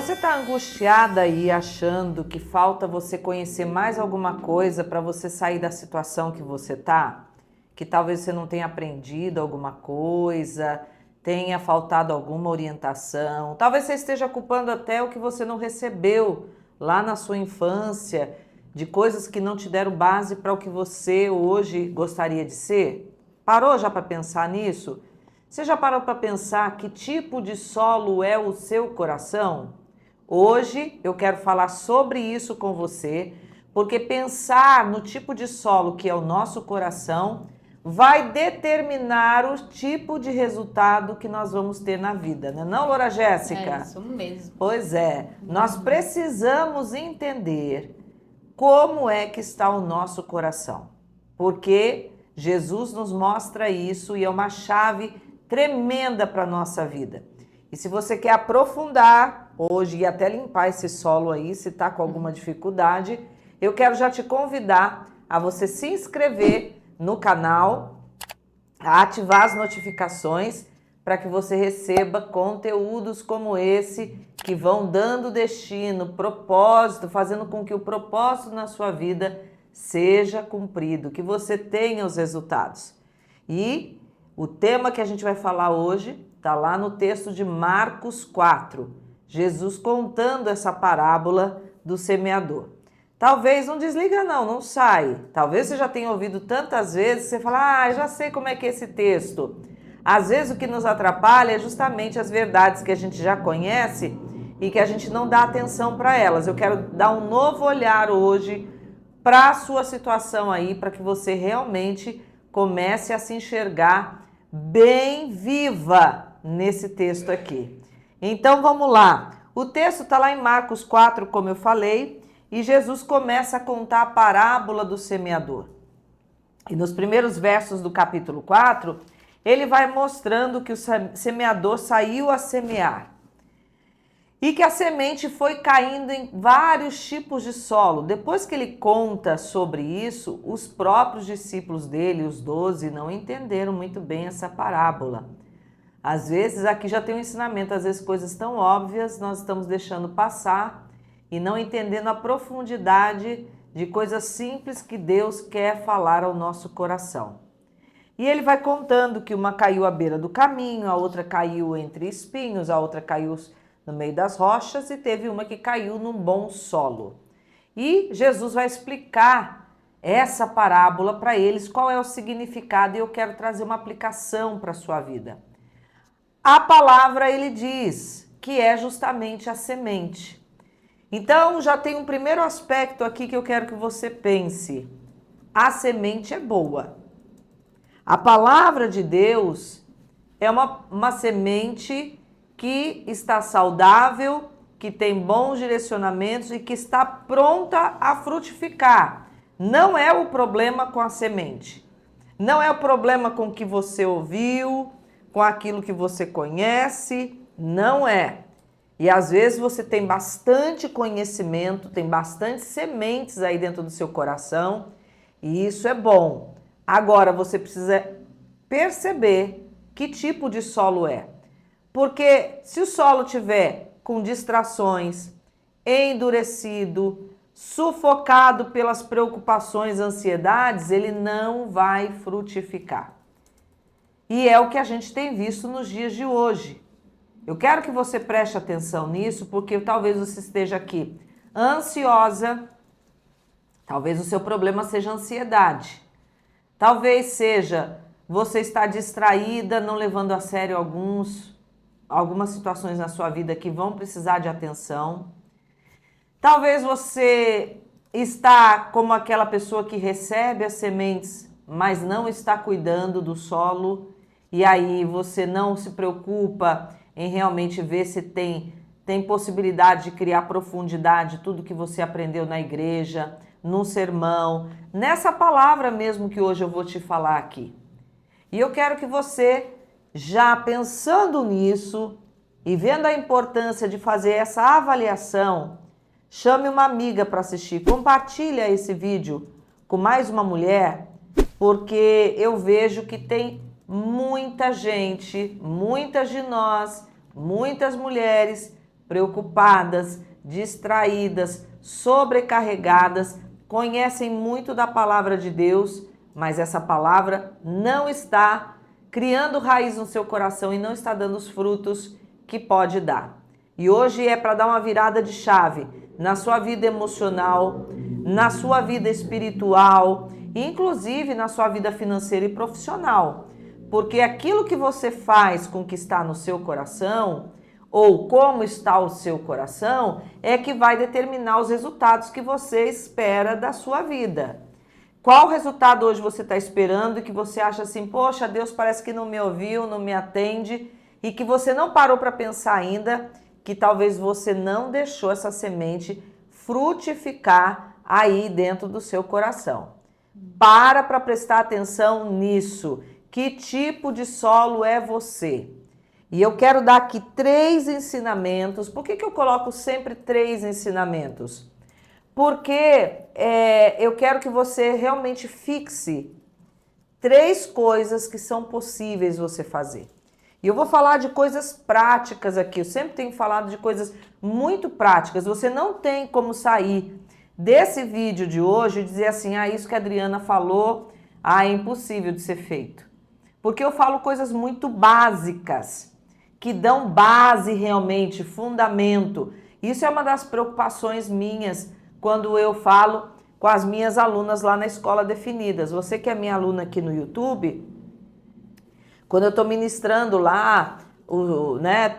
Você está angustiada aí achando que falta você conhecer mais alguma coisa para você sair da situação que você está? Que talvez você não tenha aprendido alguma coisa, tenha faltado alguma orientação. Talvez você esteja culpando até o que você não recebeu lá na sua infância, de coisas que não te deram base para o que você hoje gostaria de ser. Parou já para pensar nisso? Você já parou para pensar que tipo de solo é o seu coração? Hoje eu quero falar sobre isso com você, porque pensar no tipo de solo que é o nosso coração vai determinar o tipo de resultado que nós vamos ter na vida, né? Não, Loura Jéssica? É isso mesmo. Pois é, nós precisamos entender como é que está o nosso coração, porque Jesus nos mostra isso e é uma chave tremenda para a nossa vida. E se você quer aprofundar hoje e até limpar esse solo aí, se está com alguma dificuldade, eu quero já te convidar a você se inscrever no canal, a ativar as notificações para que você receba conteúdos como esse que vão dando destino, propósito, fazendo com que o propósito na sua vida seja cumprido, que você tenha os resultados. E o tema que a gente vai falar hoje está lá no texto de Marcos 4, Jesus contando essa parábola do semeador. Talvez não desliga não sai. Talvez você já tenha ouvido tantas vezes, você fala, já sei como é que é esse texto. Às vezes o que nos atrapalha é justamente as verdades que a gente já conhece e que a gente não dá atenção para elas. Eu quero dar um novo olhar hoje para a sua situação aí, para que você realmente comece a se enxergar bem viva nesse texto aqui. Então vamos lá. O texto está lá em Marcos 4, como eu falei, e Jesus começa a contar a parábola do semeador. E nos primeiros versos do capítulo 4, ele vai mostrando que o semeador saiu a semear e que a semente foi caindo em vários tipos de solo. Depois que ele conta sobre isso, os próprios discípulos dele, os 12, não entenderam muito bem essa parábola. Às vezes, aqui já tem um ensinamento, às vezes coisas tão óbvias nós estamos deixando passar e não entendendo a profundidade de coisas simples que Deus quer falar ao nosso coração. E ele vai contando que uma caiu à beira do caminho, a outra caiu entre espinhos, a outra caiu no meio das rochas e teve uma que caiu num bom solo. E Jesus vai explicar essa parábola para eles, qual é o significado, e eu quero trazer uma aplicação para a sua vida. A palavra, ele diz que é justamente a semente. Então, já tem um primeiro aspecto aqui que eu quero que você pense. A semente é boa. A palavra de Deus é uma semente que está saudável, que tem bons direcionamentos e que está pronta a frutificar. Não é o problema com a semente. Não é o problema com o que você ouviu, com aquilo que você conhece. Não é. E às vezes você tem bastante conhecimento, tem bastante sementes aí dentro do seu coração, e isso é bom. Agora você precisa perceber que tipo de solo é. Porque se o solo tiver com distrações, endurecido, sufocado pelas preocupações, ansiedades, ele não vai frutificar. E é o que a gente tem visto nos dias de hoje. Eu quero que você preste atenção nisso, porque talvez você esteja aqui ansiosa, talvez o seu problema seja ansiedade. Talvez seja você estar distraída, não levando a sério algumas situações na sua vida que vão precisar de atenção. Talvez você está como aquela pessoa que recebe as sementes, mas não está cuidando do solo, e aí você não se preocupa em realmente ver se tem possibilidade de criar profundidade, tudo que você aprendeu na igreja, num sermão, nessa palavra mesmo que hoje eu vou te falar aqui. E eu quero que você, já pensando nisso e vendo a importância de fazer essa avaliação, chame uma amiga para assistir, compartilha esse vídeo com mais uma mulher, porque eu vejo que tem muita gente, muitas de nós, muitas mulheres preocupadas, distraídas, sobrecarregadas, conhecem muito da palavra de Deus, mas essa palavra não está criando raiz no seu coração e não está dando os frutos que pode dar. E hoje é para dar uma virada de chave na sua vida emocional, na sua vida espiritual, inclusive na sua vida financeira e profissional. Porque aquilo que você faz com o que está no seu coração, ou como está o seu coração, é que vai determinar os resultados que você espera da sua vida. Qual resultado hoje você está esperando e que você acha assim, poxa, Deus parece que não me ouviu, não me atende, e que você não parou para pensar ainda que talvez você não deixou essa semente frutificar aí dentro do seu coração. Para prestar atenção nisso. Que tipo de solo é você? E eu quero dar aqui 3 ensinamentos. Por que eu coloco sempre 3 ensinamentos? Porque eu quero que você realmente fixe 3 coisas que são possíveis você fazer. E eu vou falar de coisas práticas aqui. Eu sempre tenho falado de coisas muito práticas. Você não tem como sair desse vídeo de hoje e dizer assim, isso que a Adriana falou, é impossível de ser feito. Porque eu falo coisas muito básicas, que dão base realmente, fundamento. Isso é uma das preocupações minhas quando eu falo com as minhas alunas lá na Escola Definidas. Você que é minha aluna aqui no YouTube, quando eu estou ministrando lá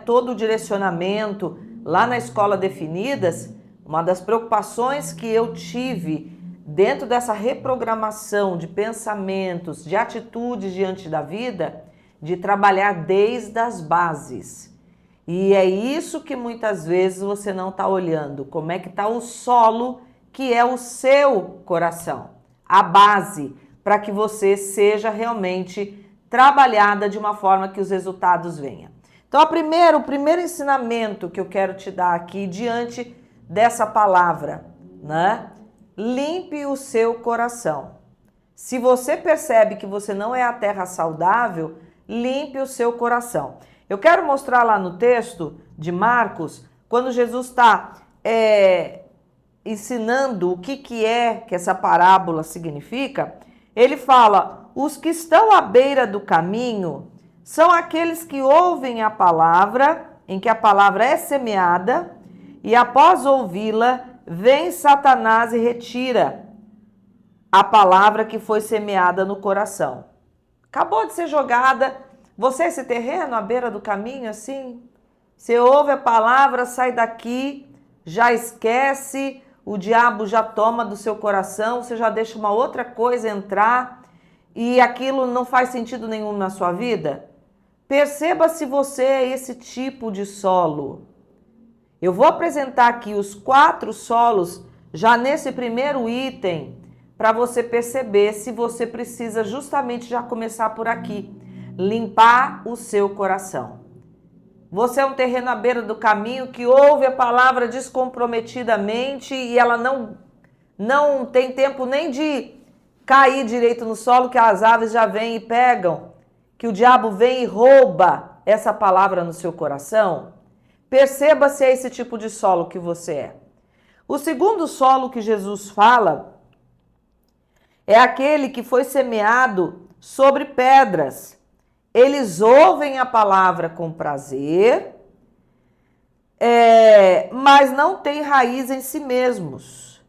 todo o direcionamento lá na Escola Definidas, uma das preocupações que eu tive dentro dessa reprogramação de pensamentos, de atitudes diante da vida, de trabalhar desde as bases. E é isso que muitas vezes você não está olhando, como é que está o solo que é o seu coração, a base, para que você seja realmente trabalhada de uma forma que os resultados venham. Então, o primeiro ensinamento que eu quero te dar aqui diante dessa palavra, limpe o seu coração. Se você percebe que você não é a terra saudável, limpe o seu coração. Eu quero mostrar lá no texto de Marcos, quando Jesus está ensinando o que essa parábola significa, ele fala, os que estão à beira do caminho são aqueles que ouvem a palavra, em que a palavra é semeada, e após ouvi-la, vem Satanás e retira a palavra que foi semeada no coração. Acabou de ser jogada, você esse terreno à beira do caminho, assim, você ouve a palavra, sai daqui, já esquece, o diabo já toma do seu coração, você já deixa uma outra coisa entrar e aquilo não faz sentido nenhum na sua vida? Perceba se você é esse tipo de solo. Eu vou apresentar aqui os 4 solos já nesse primeiro item para você perceber se você precisa justamente já começar por aqui, limpar o seu coração. Você é um terreno à beira do caminho que ouve a palavra descomprometidamente e ela não tem tempo nem de cair direito no solo, que as aves já vêm e pegam, que o diabo vem e rouba essa palavra no seu coração. Perceba se é esse tipo de solo que você é. O segundo solo que Jesus fala é aquele que foi semeado sobre pedras. Eles ouvem a palavra com prazer, mas não têm raiz em si mesmos.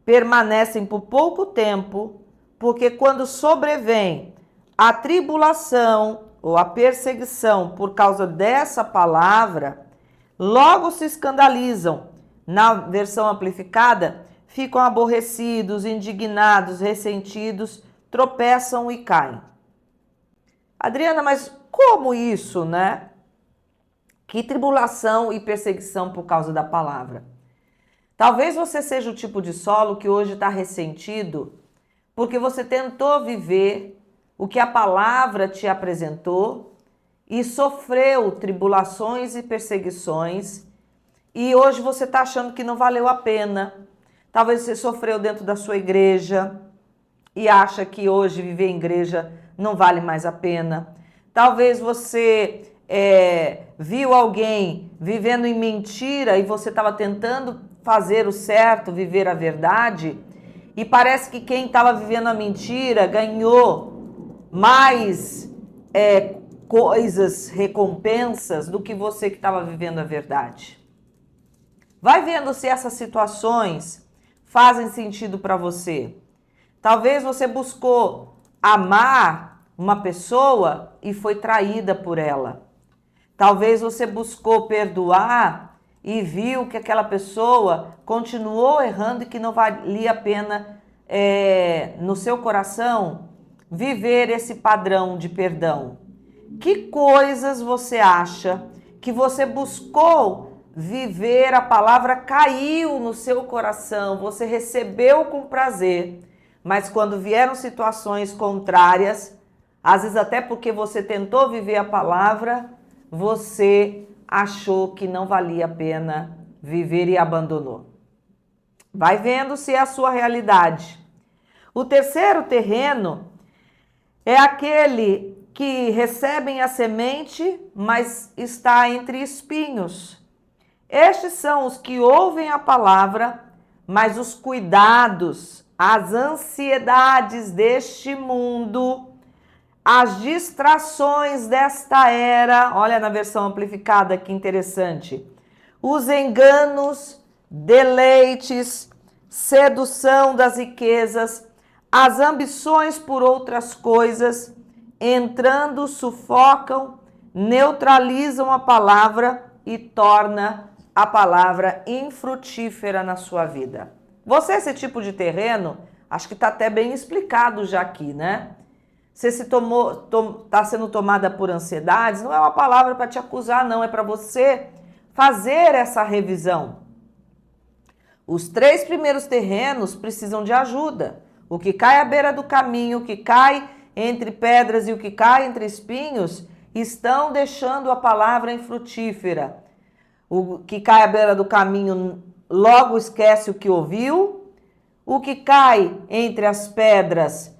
Permanecem por pouco tempo, porque quando sobrevém a tribulação ou a perseguição por causa dessa palavra, logo se escandalizam. Na versão amplificada, ficam aborrecidos, indignados, ressentidos, tropeçam e caem. Adriana, mas como isso, né? Que tribulação e perseguição por causa da palavra. Talvez você seja o tipo de solo que hoje está ressentido porque você tentou viver o que a palavra te apresentou e sofreu tribulações e perseguições e hoje você está achando que não valeu a pena. Talvez você sofreu dentro da sua igreja e acha que hoje viver em igreja não vale mais a pena. Talvez você viu alguém vivendo em mentira e você estava tentando fazer o certo, viver a verdade, e parece que quem estava vivendo a mentira ganhou mais coisas, recompensas, do que você que estava vivendo a verdade. Vai vendo se essas situações fazem sentido para você. Talvez você buscou amar uma pessoa e foi traída por ela. Talvez você buscou perdoar e viu que aquela pessoa continuou errando e que não valia a pena, no seu coração, viver esse padrão de perdão. Que coisas você acha que você buscou viver, a palavra caiu no seu coração, você recebeu com prazer, mas quando vieram situações contrárias, às vezes até porque você tentou viver a palavra, você achou que não valia a pena viver e abandonou. Vai vendo se é a sua realidade. O terceiro terreno é aquele que recebem a semente, mas está entre espinhos. Estes são os que ouvem a palavra, mas os cuidados, as ansiedades deste mundo, as distrações desta era, olha na versão amplificada que interessante, os enganos, deleites, sedução das riquezas, as ambições por outras coisas, entrando, sufocam, neutralizam a palavra e torna a palavra infrutífera na sua vida. Você, esse tipo de terreno, acho que está até bem explicado já aqui, né? Você está sendo tomada por ansiedades, não é uma palavra para te acusar, não, é para você fazer essa revisão. Os 3 primeiros terrenos precisam de ajuda. O que cai à beira do caminho, o que cai entre pedras e o que cai entre espinhos, estão deixando a palavra infrutífera. O que cai à beira do caminho logo esquece o que ouviu. O que cai entre as pedras,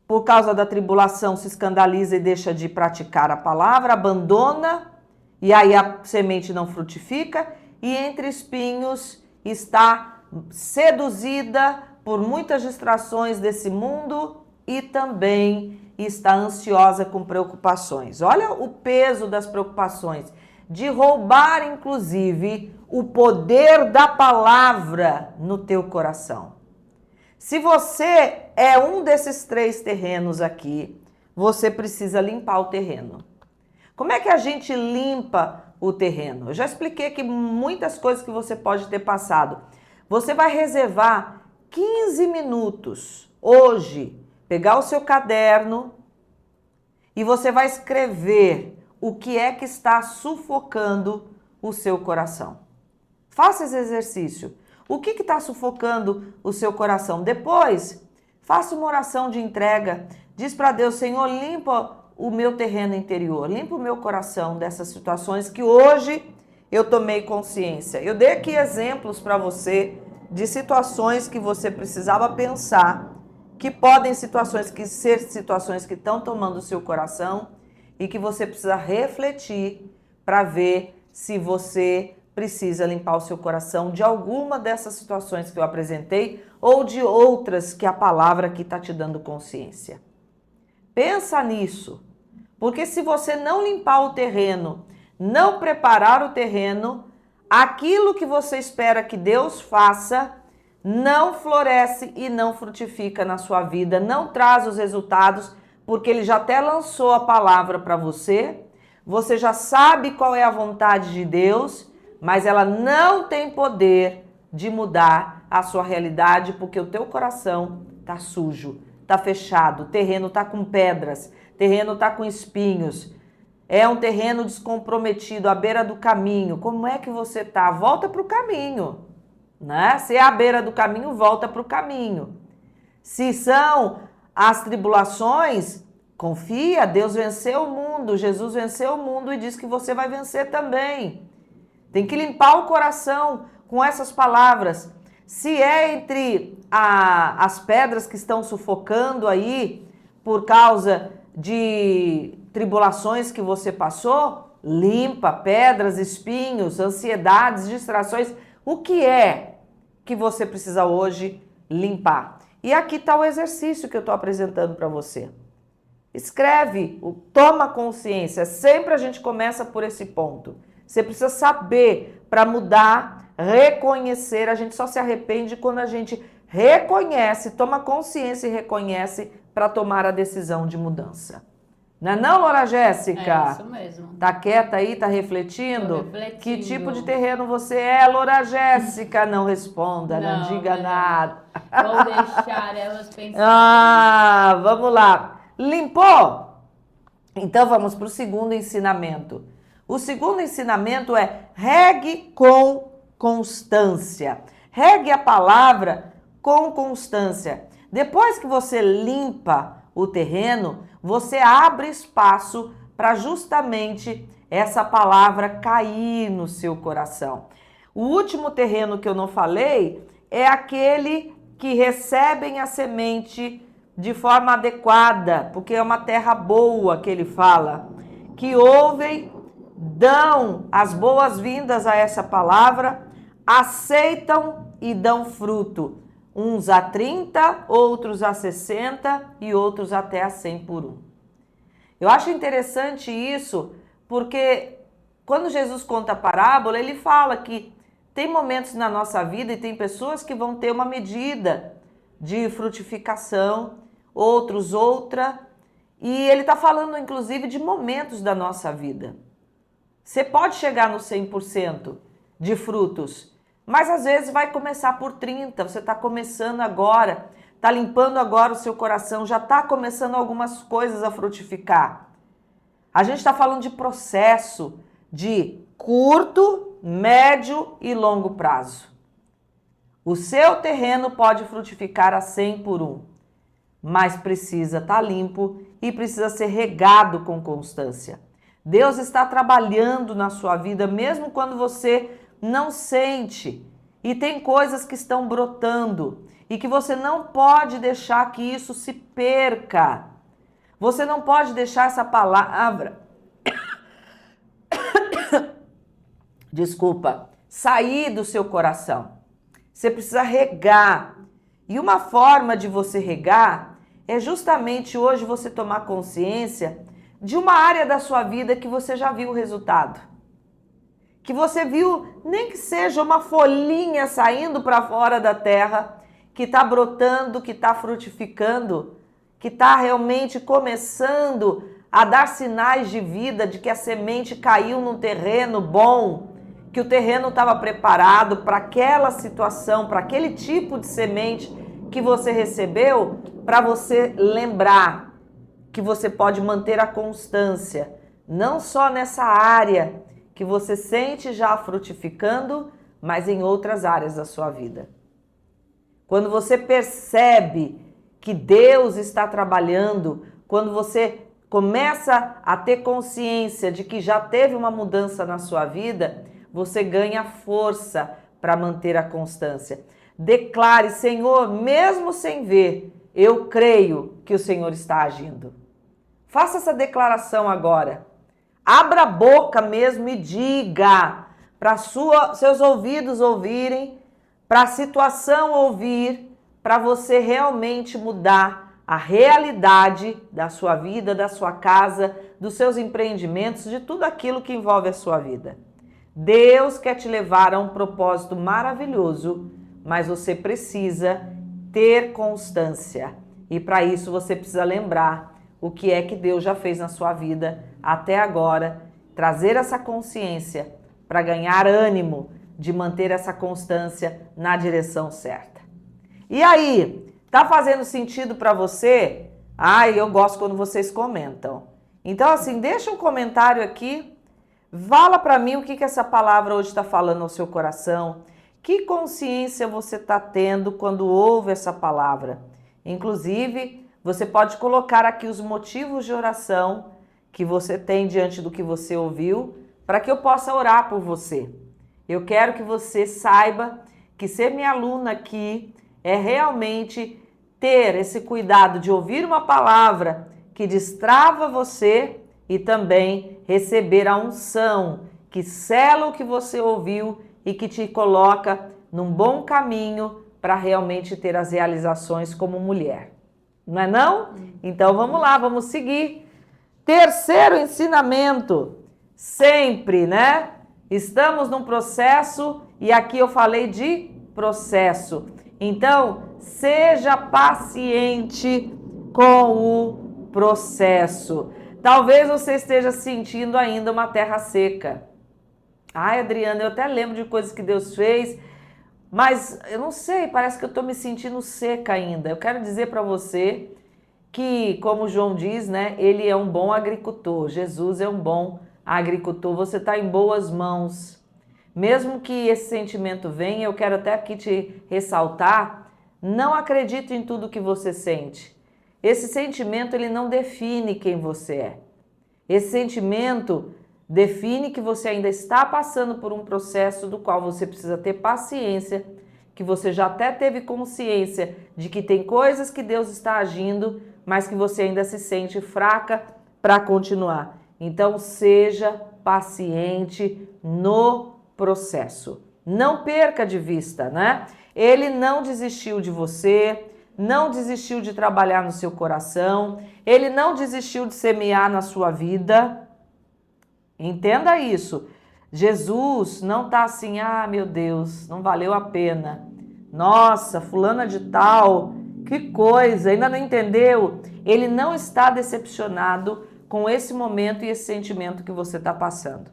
por causa da tribulação, se escandaliza e deixa de praticar a palavra, abandona, e aí a semente não frutifica. E entre espinhos está seduzida por muitas distrações desse mundo e também está ansiosa com preocupações. Olha o peso das preocupações, de roubar inclusive o poder da palavra no teu coração. Se você é um desses 3 terrenos aqui, você precisa limpar o terreno. Como é que a gente limpa o terreno? Eu já expliquei aqui muitas coisas que você pode ter passado. Você vai reservar 15 minutos hoje, pegar o seu caderno e você vai escrever o que é que está sufocando o seu coração. Faça esse exercício. O que está sufocando o seu coração? Depois, faça uma oração de entrega. Diz para Deus, Senhor, limpa o meu terreno interior, limpa o meu coração dessas situações que hoje eu tomei consciência. Eu dei aqui exemplos para você de situações que você precisava pensar, que podem ser situações que estão tomando o seu coração e que você precisa refletir para ver se você precisa limpar o seu coração de alguma dessas situações que eu apresentei ou de outras que a palavra aqui está te dando consciência. Pensa nisso, porque se você não limpar o terreno, não preparar o terreno, aquilo que você espera que Deus faça não floresce e não frutifica na sua vida, não traz os resultados, porque Ele já até lançou a palavra para você, você já sabe qual é a vontade de Deus, mas ela não tem poder de mudar a sua realidade, porque o teu coração está sujo, está fechado, o terreno está com pedras, o terreno está com espinhos, é um terreno descomprometido, à beira do caminho. Como é que você está? Volta para o caminho, né? Se é à beira do caminho, volta para o caminho. Se são as tribulações, confia, Deus venceu o mundo, Jesus venceu o mundo e diz que você vai vencer também. Tem que limpar o coração com essas palavras. Se é entre as pedras que estão sufocando aí por causa de tribulações que você passou, limpa pedras, espinhos, ansiedades, distrações. O que é que você precisa hoje limpar? E aqui está o exercício que eu estou apresentando para você. Escreve, toma consciência. Sempre a gente começa por esse ponto. Você precisa saber para mudar, reconhecer. A gente só se arrepende quando a gente reconhece, toma consciência e reconhece para tomar a decisão de mudança. Não é não, Laura Jéssica? É isso mesmo. Tá quieta aí, tá refletindo? Tô refletindo. Que tipo de terreno você é, Laura Jéssica? Não responda, não diga nada. Vou deixar elas pensarem. Ah, vamos lá. Limpou? Então vamos para o segundo ensinamento. O segundo ensinamento é regue com constância. Regue a palavra com constância. Depois que você limpa o terreno, você abre espaço para justamente essa palavra cair no seu coração. O último terreno que eu não falei é aquele que recebem a semente de forma adequada, porque é uma terra boa que ele fala, que ouvem, dão as boas-vindas a essa palavra, aceitam e dão fruto. Uns a 30, outros a 60 e outros até a 100 por um. Eu acho interessante isso, porque quando Jesus conta a parábola, ele fala que tem momentos na nossa vida e tem pessoas que vão ter uma medida de frutificação, outros outra, e ele está falando inclusive de momentos da nossa vida. Você pode chegar no 100% de frutos, mas às vezes vai começar por 30, você está começando agora, está limpando agora o seu coração, já está começando algumas coisas a frutificar. A gente está falando de processo de curto, médio e longo prazo. O seu terreno pode frutificar a 100 por um, mas precisa estar limpo e precisa ser regado com constância. Deus está trabalhando na sua vida, mesmo quando você não sente. E tem coisas que estão brotando e que você não pode deixar que isso se perca. Você não pode deixar essa palavra, desculpa, sair do seu coração. Você precisa regar. E uma forma de você regar é justamente hoje você tomar consciência de uma área da sua vida que você já viu o resultado. Que você viu, nem que seja uma folhinha saindo para fora da terra, que está brotando, que está frutificando, que está realmente começando a dar sinais de vida, de que a semente caiu num terreno bom, que o terreno estava preparado para aquela situação, para aquele tipo de semente que você recebeu, para você lembrar que você pode manter a constância, não só nessa área que você sente já frutificando, mas em outras áreas da sua vida. Quando você percebe que Deus está trabalhando, quando você começa a ter consciência de que já teve uma mudança na sua vida, você ganha força para manter a constância. Declare, Senhor, mesmo sem ver, eu creio que o Senhor está agindo. Faça essa declaração agora. Abra a boca mesmo e diga para seus ouvidos ouvirem, para a situação ouvir, para você realmente mudar a realidade da sua vida, da sua casa, dos seus empreendimentos, de tudo aquilo que envolve a sua vida. Deus quer te levar a um propósito maravilhoso, mas você precisa ter constância. E para isso você precisa lembrar o que é que Deus já fez na sua vida até agora, trazer essa consciência para ganhar ânimo de manter essa constância na direção certa. E aí, tá fazendo sentido para você? Ai, eu gosto quando vocês comentam. Então assim, deixa um comentário aqui, fala para mim o que essa palavra hoje está falando ao seu coração, que consciência você está tendo quando ouve essa palavra. Inclusive, você pode colocar aqui os motivos de oração que você tem diante do que você ouviu, para que eu possa orar por você. Eu quero que você saiba que ser minha aluna aqui é realmente ter esse cuidado de ouvir uma palavra que destrava você e também receber a unção que sela o que você ouviu e que te coloca num bom caminho para realmente ter as realizações como mulher. Não é não? Então vamos lá, vamos seguir. Terceiro ensinamento, sempre, né? Estamos num processo e aqui eu falei de processo. Então, seja paciente com o processo. Talvez você esteja sentindo ainda uma terra seca. Ai, Adriana, eu até lembro de coisas que Deus fez, mas eu não sei, parece que eu estou me sentindo seca ainda. Eu quero dizer para você que, como João diz, né, ele é um bom agricultor. Jesus é um bom agricultor. Você está em boas mãos. Mesmo que esse sentimento venha, eu quero até aqui te ressaltar, não acredite em tudo que você sente. Esse sentimento, ele não define quem você é. Esse sentimento define que você ainda está passando por um processo do qual você precisa ter paciência, que você já até teve consciência de que tem coisas que Deus está agindo, mas que você ainda se sente fraca para continuar. Então, seja paciente no processo. Não perca de vista, né? Ele não desistiu de você, não desistiu de trabalhar no seu coração, ele não desistiu de semear na sua vida. Entenda isso. Jesus não está assim, ah, meu Deus, não valeu a pena. Nossa, fulana de tal, que coisa, ainda não entendeu? Ele não está decepcionado com esse momento e esse sentimento que você está passando.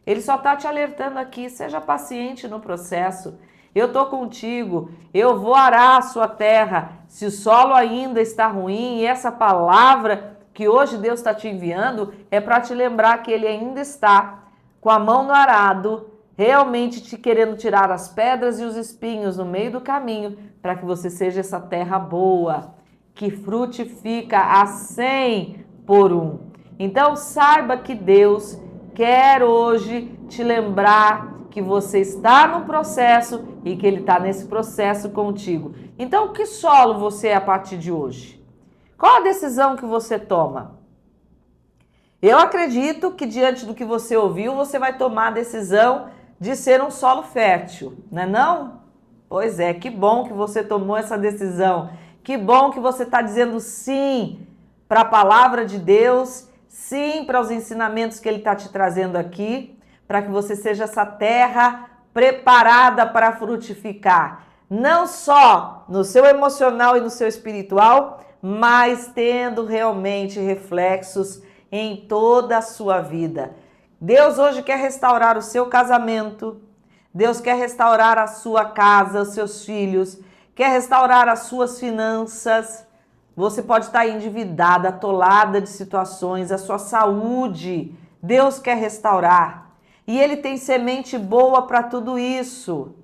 Ele só está te alertando aqui, seja paciente no processo. Eu estou contigo, eu vou arar a sua terra. Se o solo ainda está ruim, e essa palavra que hoje Deus está te enviando é para te lembrar que Ele ainda está com a mão no arado, realmente te querendo tirar as pedras e os espinhos no meio do caminho, para que você seja essa terra boa, que frutifica a 100 por 1. Então saiba que Deus quer hoje te lembrar que você está no processo e que Ele está nesse processo contigo. Então, que solo você é a partir de hoje? Qual a decisão que você toma? Eu acredito que diante do que você ouviu, você vai tomar a decisão de ser um solo fértil, não é não? Pois é, que bom que você tomou essa decisão. Que bom que você está dizendo sim para a palavra de Deus, sim para os ensinamentos que Ele está te trazendo aqui, para que você seja essa terra preparada para frutificar. Não só no seu emocional e no seu espiritual, mas tendo realmente reflexos em toda a sua vida. Deus hoje quer restaurar o seu casamento, Deus quer restaurar a sua casa, os seus filhos, quer restaurar as suas finanças. Você pode estar endividada, atolada de situações, a sua saúde, Deus quer restaurar. E Ele tem semente boa para tudo isso.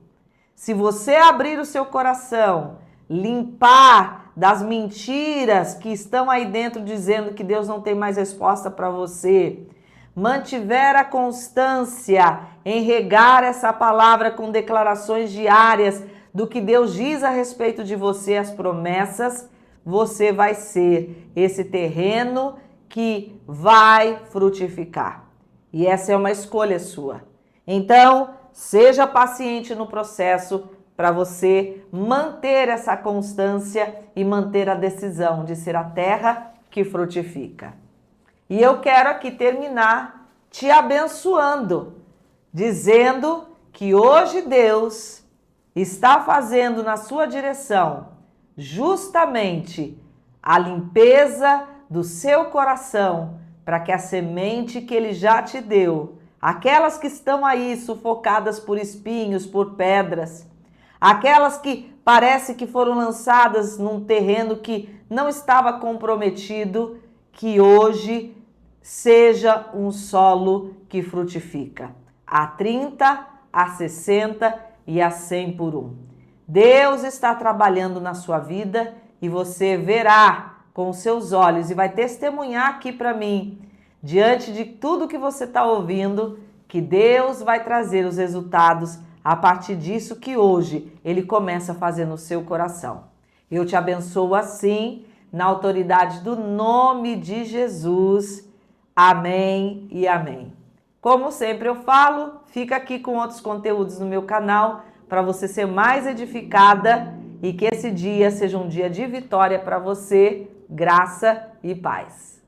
Se você abrir o seu coração, limpar das mentiras que estão aí dentro dizendo que Deus não tem mais resposta para você, mantiver a constância em regar essa palavra com declarações diárias do que Deus diz a respeito de você, as promessas, você vai ser esse terreno que vai frutificar. E essa é uma escolha sua. Então, seja paciente no processo para você manter essa constância e manter a decisão de ser a terra que frutifica. E eu quero aqui terminar te abençoando, dizendo que hoje Deus está fazendo na sua direção justamente a limpeza do seu coração, para que a semente que Ele já te deu, aquelas que estão aí sufocadas por espinhos, por pedras, aquelas que parece que foram lançadas num terreno que não estava comprometido, que hoje seja um solo que frutifica a 30, a 60 e a 100 por 1. Deus está trabalhando na sua vida e você verá com os seus olhos e vai testemunhar aqui para mim, diante de tudo que você está ouvindo, que Deus vai trazer os resultados a partir disso que hoje Ele começa a fazer no seu coração. Eu te abençoo assim, na autoridade do nome de Jesus. Amém e amém. Como sempre eu falo, fica aqui com outros conteúdos no meu canal para você ser mais edificada e que esse dia seja um dia de vitória para você, graça e paz.